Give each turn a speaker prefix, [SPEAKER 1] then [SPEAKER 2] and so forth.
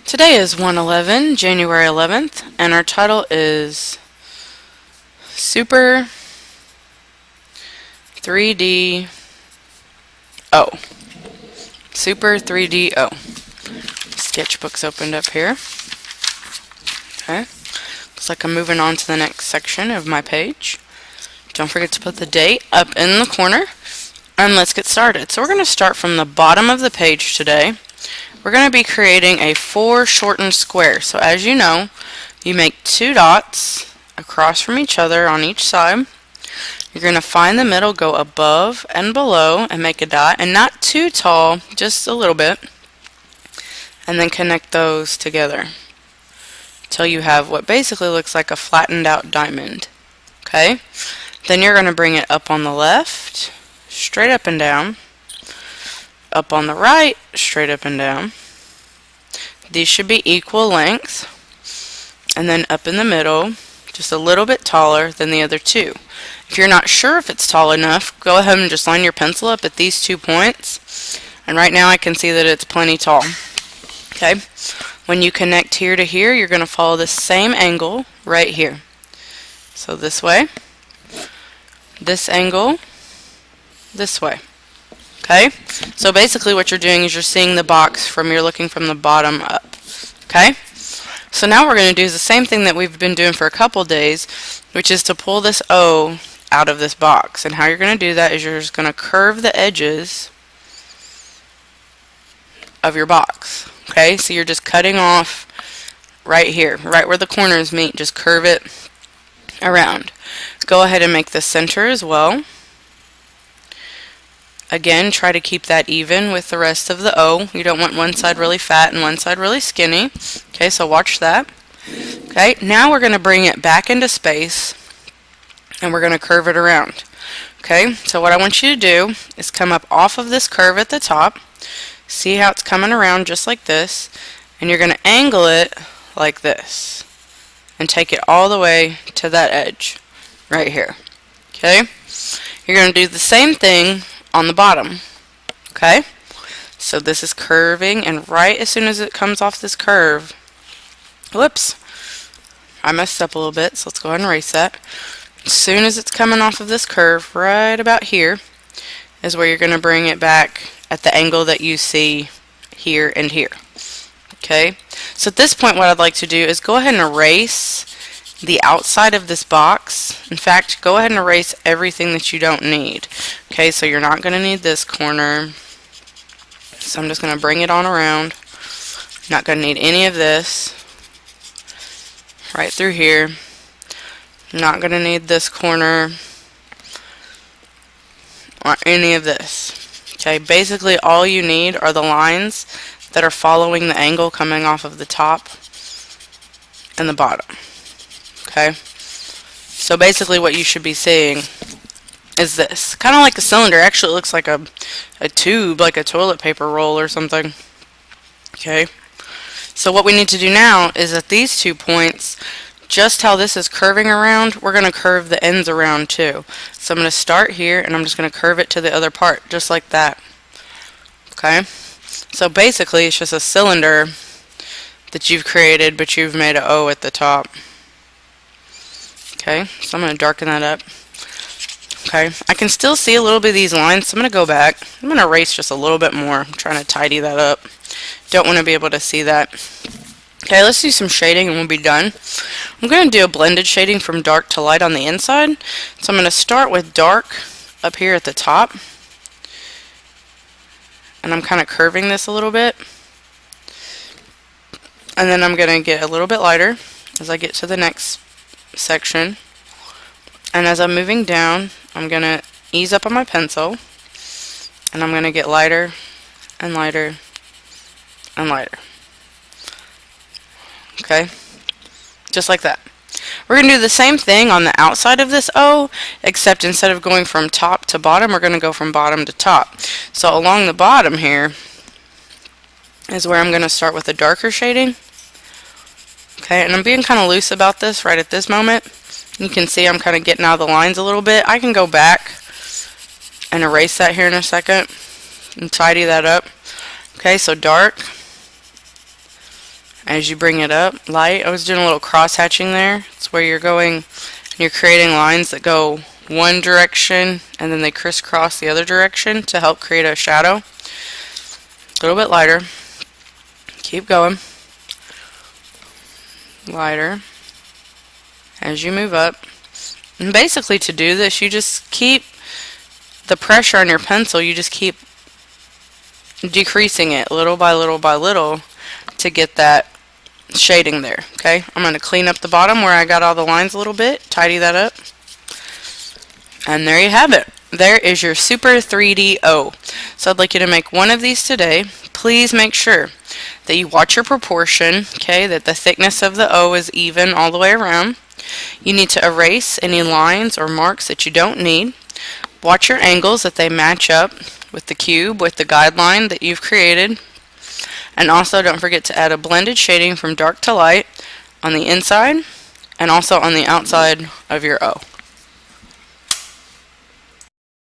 [SPEAKER 1] Today is 1/11, January 11th, and our title is Super 3D O. Super 3D O. Sketchbook's opened up here. Okay. Looks like I'm moving on to the next section of my page. Don't forget to put the date up in the corner. And let's get started. So we're going to start from the bottom of the page today. We're going to be creating a foreshortened square. So as you know, you make two dots across from each other on each side. You're going to find the middle, go above and below and make a dot, and not too tall, just a little bit, and then connect those together until you have what basically looks like a flattened out diamond. Okay? Then you're going to bring it up on the left, straight up and down, up on the right, straight up and down. These should be equal length, and then up in the middle, just a little bit taller than the other two. If you're not sure if it's tall enough, go ahead and just line your pencil up at these 2 points, and right now I can see that it's plenty tall. Okay, when you connect here to here, you're going to follow the same angle right here. So this way, this angle, this way. Okay, so basically what you're doing is you're seeing the box you're looking from the bottom up. Okay, so now we're going to do the same thing that we've been doing for a couple days, which is to pull this O out of this box. And how you're going to do that is you're just going to curve the edges of your box. Okay, so you're just cutting off right here, right where the corners meet, just curve it around. Go ahead and make the center as well. Again, try to keep that even with the rest of the O. You don't want one side really fat and one side really skinny. Okay, so watch that. Okay, now we're going to bring it back into space and we're going to curve it around. Okay, so what I want you to do is come up off of this curve at the top. See how it's coming around just like this, and you're going to angle it like this and take it all the way to that edge right here. Okay, you're going to do the same thing on the bottom. Okay, so this is curving, and right as soon as it comes off this curve, whoops, I messed up a little bit, so let's go ahead and erase that. As soon as it's coming off of this curve, right about here is where you're going to bring it back at the angle that you see here and here. Okay, so at this point what I'd like to do is go ahead and erase the outside of this box. In fact, go ahead and erase everything that you don't need. Okay, so you're not going to need this corner. So I'm just going to bring it on around. Not going to need any of this. Right through here. Not going to need this corner. Or any of this. Okay, basically all you need are the lines that are following the angle coming off of the top and the bottom. Okay, so basically what you should be seeing is this. Kind of like a cylinder. Actually, it looks like a tube, like a toilet paper roll or something. Okay, so what we need to do now is at these 2 points, just how this is curving around, we're going to curve the ends around too. So I'm going to start here and I'm just going to curve it to the other part, just like that. Okay, so basically it's just a cylinder that you've created, but you've made an O at the top. Okay, so I'm going to darken that up. Okay, I can still see a little bit of these lines, so I'm going to go back. I'm going to erase just a little bit more. I'm trying to tidy that up. Don't want to be able to see that. Okay, let's do some shading and we'll be done. I'm going to do a blended shading from dark to light on the inside. So I'm going to start with dark up here at the top. And I'm kind of curving this a little bit. And then I'm going to get a little bit lighter as I get to the next section, and as I'm moving down I'm going to ease up on my pencil and I'm going to get lighter and lighter and lighter. Okay, just like that. We're going to do the same thing on the outside of this O, except instead of going from top to bottom, we're going to go from bottom to top. So along the bottom here is where I'm going to start with a darker shading. Okay, and I'm being kind of loose about this right at this moment. You can see I'm kind of getting out of the lines a little bit. I can go back and erase that here in a second and tidy that up. Okay, so dark As you bring it up, light. I was doing a little cross hatching there. It's where you're going, you're creating lines that go one direction and then they crisscross the other direction to help create a shadow. A little bit lighter. Keep going. Lighter. As you move up. And basically to do this, you just keep the pressure on your pencil, you just keep decreasing it little by little by little to get that shading there. Okay, I'm going to clean up the bottom where I got all the lines a little bit, tidy that up, and there you have it. There is your Super 3D O. So I'd like you to make one of these today. Please make sure that you watch your proportion, okay, that the thickness of the O is even all the way around. You need to erase any lines or marks that you don't need. Watch your angles, that they match up with the cube, with the guideline that you've created. And also don't forget to add a blended shading from dark to light on the inside and also on the outside of your O.